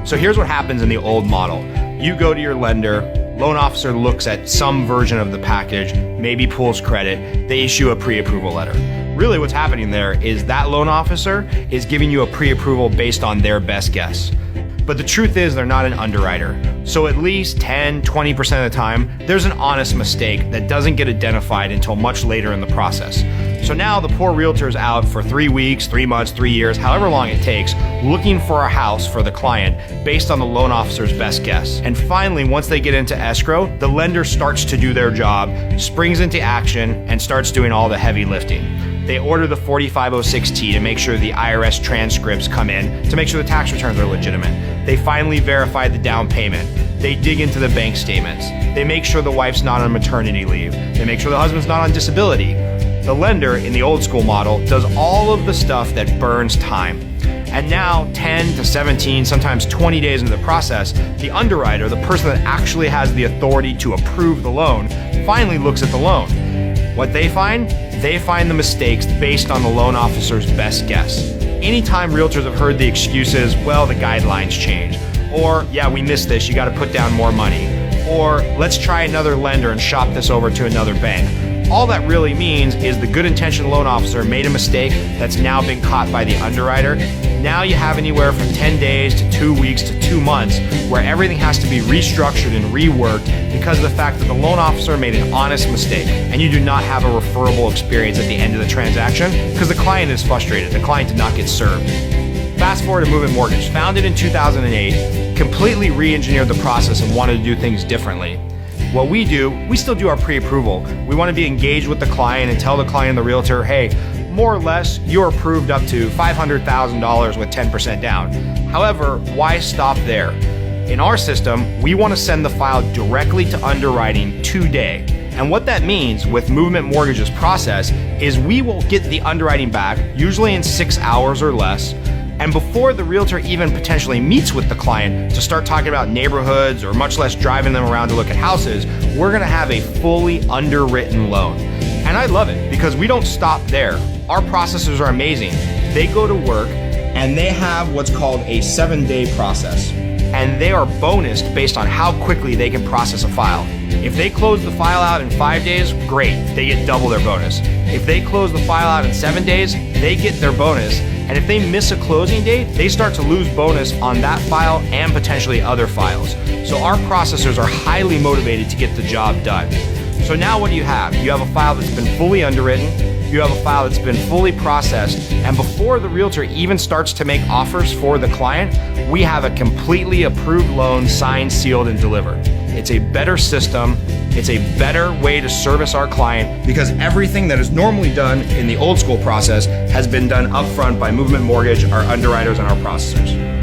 So here's what happens in the old model. You go to your lender, loan officer looks at some version of the package, maybe pulls credit, they issue a pre-approval letter. Really what's happening there is that loan officer is giving you a pre-approval based on their best guess. But the truth is they're not an underwriter. So at least 10, 20% of the time, there's an honest mistake that doesn't get identified until much later in the process. So now the poor realtor's out for 3 weeks, 3 months, 3 years, however long it takes, looking for a house for the client based on the loan officer's best guess. And finally, once they get into escrow, the lender starts to do their job, springs into action, and starts doing all the heavy lifting. They order the 4506T to make sure the IRS transcripts come in, to make sure the tax returns are legitimate. They finally verify the down payment. They dig into the bank statements. They make sure the wife's not on maternity leave. They make sure the husband's not on disability. The lender, in the old school model, does all of the stuff that burns time. And now, 10 to 17, sometimes 20 days into the process, the underwriter, the person that actually has the authority to approve the loan, finally looks at the loan. What they find? They find the mistakes based on the loan officer's best guess. Anytime realtors have heard the excuses, well, the guidelines change. Or, yeah, we missed this, you gotta put down more money. Or, let's try another lender and shop this over to another bank. All that really means is the good intentioned loan officer made a mistake that's now been caught by the underwriter. Now you have anywhere from 10 days to 2 weeks to 2 months where everything has to be restructured and reworked because of the fact that the loan officer made an honest mistake, and you do not have a referable experience at the end of the transaction because the client is frustrated. The client did not get served. Fast forward to Movement Mortgage, founded in 2008, completely re-engineered the process and wanted to do things differently. What we do, we still do our pre-approval. We want to be engaged with the client and tell the client and the realtor, hey, more or less, you're approved up to $500,000 with 10% down. However, why stop there? In our system, we want to send the file directly to underwriting today. And what that means with Movement Mortgage's process is we will get the underwriting back, usually in 6 hours or less. And before the realtor even potentially meets with the client to start talking about neighborhoods or much less driving them around to look at houses, we're gonna have a fully underwritten loan. And I love it because we don't stop there. Our processors are amazing. They go to work and they have what's called a 7-day process. And they are bonused based on how quickly they can process a file. If they close the file out in 5 days, great, they get double their bonus. If they close the file out in 7 days, they get their bonus. And if they miss a closing date, they start to lose bonus on that file and potentially other files. So our processors are highly motivated to get the job done. So now what do you have? You have a file that's been fully underwritten, you have a file that's been fully processed, and before the realtor even starts to make offers for the client, we have a completely approved loan signed, sealed, and delivered. It's a better system. It's a better way to service our client because everything that is normally done in the old school process has been done upfront by Movement Mortgage, our underwriters, and our processors.